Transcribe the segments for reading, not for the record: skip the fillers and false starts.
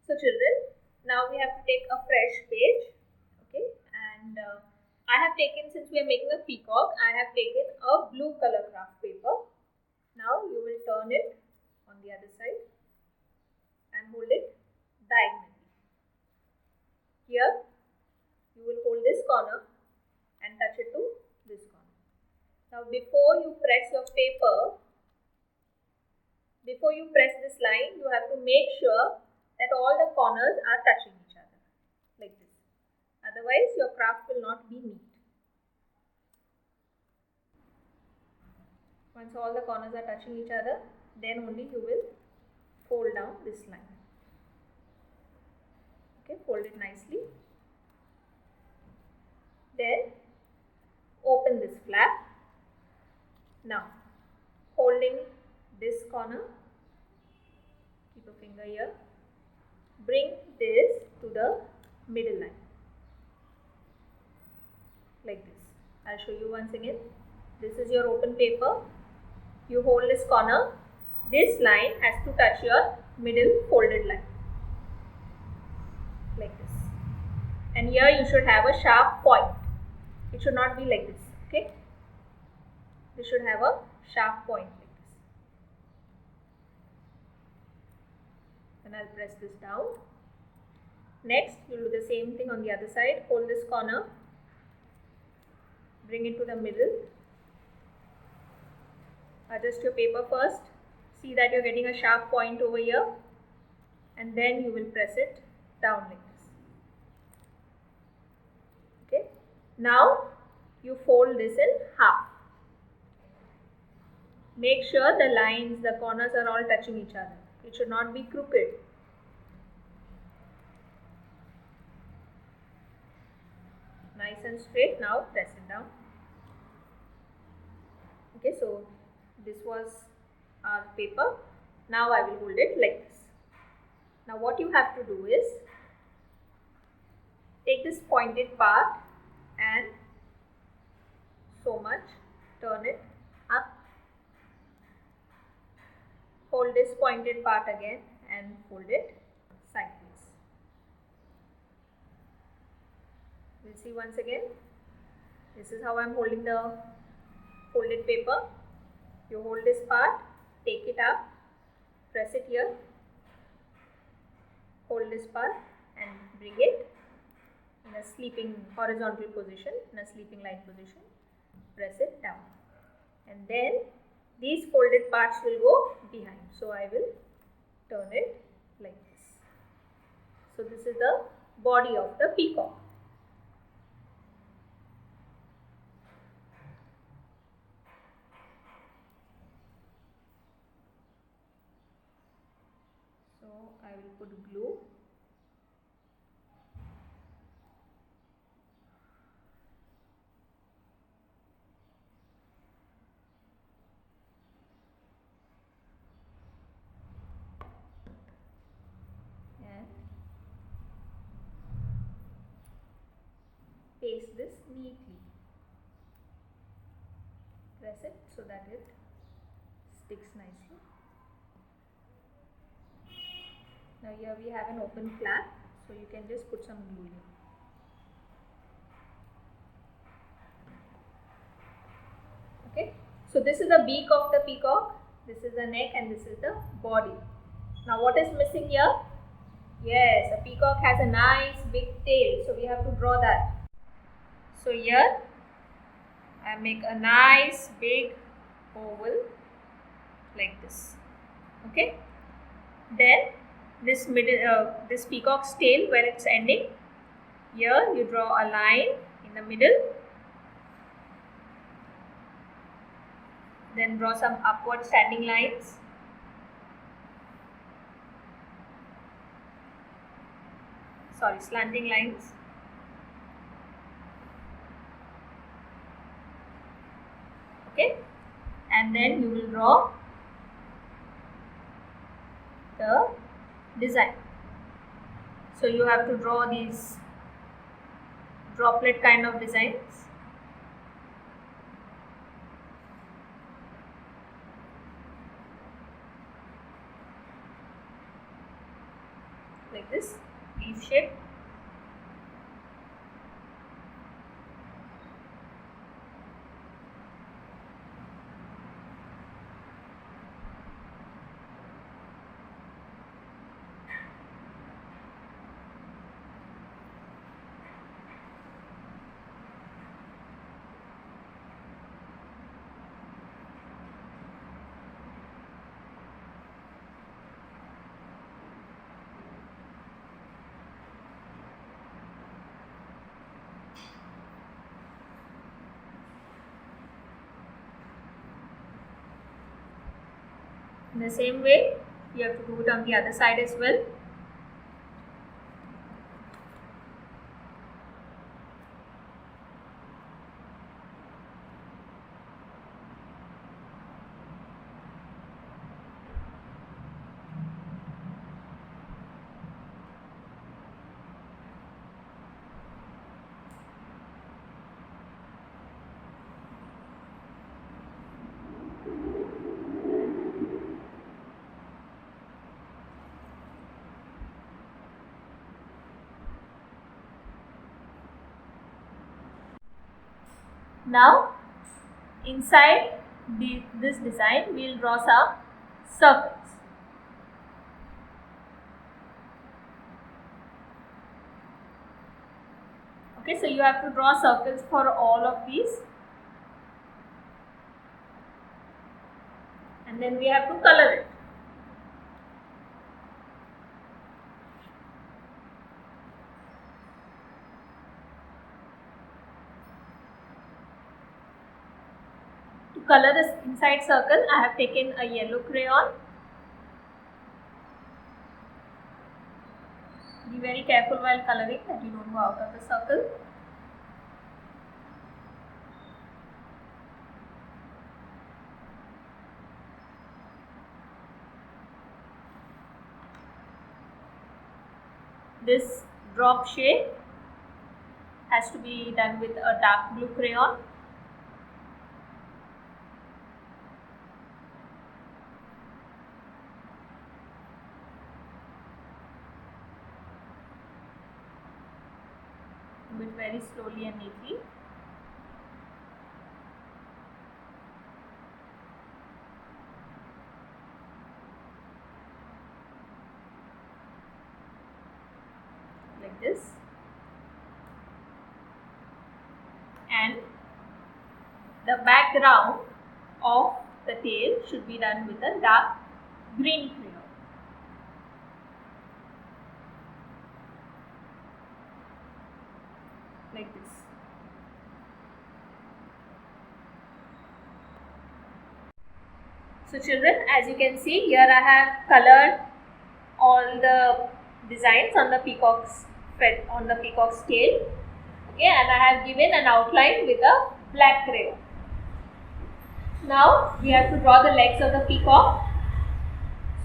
So children, now we have to take a fresh page, okay, and I have taken, since we are making a peacock, I have taken a blue color craft paper. Now you will turn it on the other side and hold it diagonally. Here you will hold this corner and touch it to this corner. Now before you press your paper, before you press this line, you have to make sure that all the corners are touching each other, like this. Otherwise, your craft will not be neat. Once all the corners are touching each other, then only you will fold down this line. Okay, fold it nicely. Then open this flap. Now, holding this corner, keep a finger here, bring this to the middle line, like this. I'll show you once again. This is your open paper. You hold this corner. This line has to touch your middle folded line, like this. And here you should have a sharp point. It should not be like this, okay? You should have a sharp point like this. And I'll press this down. Next, you'll do the same thing on the other side. Hold this corner, bring it to the middle. Adjust your paper first. See that you're getting a sharp point over here, and then you will press it down like this. Okay. Now you fold this in half. Make sure the lines, the corners are all touching each other. It should not be crooked. Nice and straight. Now press it down. Okay, so this was our paper. Now I will hold it like this. Now what you have to do is take this pointed part and so much, turn it up. Hold this pointed part again and fold it sideways. We'll see once again. This is how I am holding the folded paper. You hold this part, take it up, press it here, hold this part and bring it in a sleeping horizontal position, in a sleeping line position, press it down, and then these folded parts will go behind. So I will turn it like this. So this is the body of the peacock. So I will put glue. And paste this neatly. Press it so that it sticks nicely. Now here we have an open flap, so you can just put some glue here. Okay, so this is the beak of the peacock, this is the neck, and this is the body. Now what is missing here? Yes, a peacock has a nice big tail, so we have to draw that. So here I make a nice big oval like this. Okay, then this this peacock's tail, where it's ending, here you draw a line in the middle, then draw some upward standing lines, slanting lines, okay, and then you will draw the design. So you have to draw these droplet kind of designs. like this leaf shape. In the same way, you have to do it on the other side as well. Now, inside this design, we will draw some circles. Okay, so you have to draw circles for all of these. And then we have to color it. To color this inside circle, I have taken a yellow crayon. Be very careful while coloring that you don't go out of the circle. This drop shade has to be done with a dark blue crayon. Do it very slowly and neatly. Like this. And the background of the tail should be done with a dark green crayon. Like this. So children, as you can see, here I have colored all the designs on the peacock's tail. Okay, and I have given an outline with a black crayon. Now we have to draw the legs of the peacock.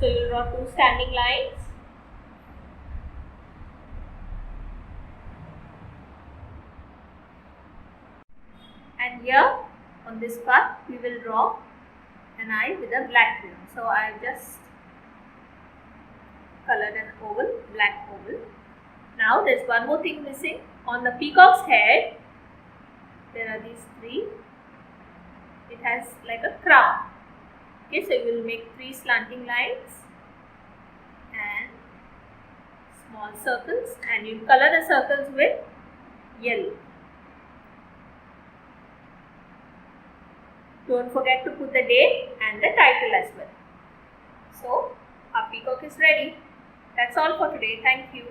So you will draw two standing lines. And here on this part we will draw an eye with a black crayon. So I have just colored an oval, black oval. Now there is one more thing missing. On the peacock's head, there are these three. It has like a crown. Okay, so you will make three slanting lines and small circles, and you color the circles with yellow. Don't forget to put the date and the title as well. So, our peacock is ready. That's all for today. Thank you.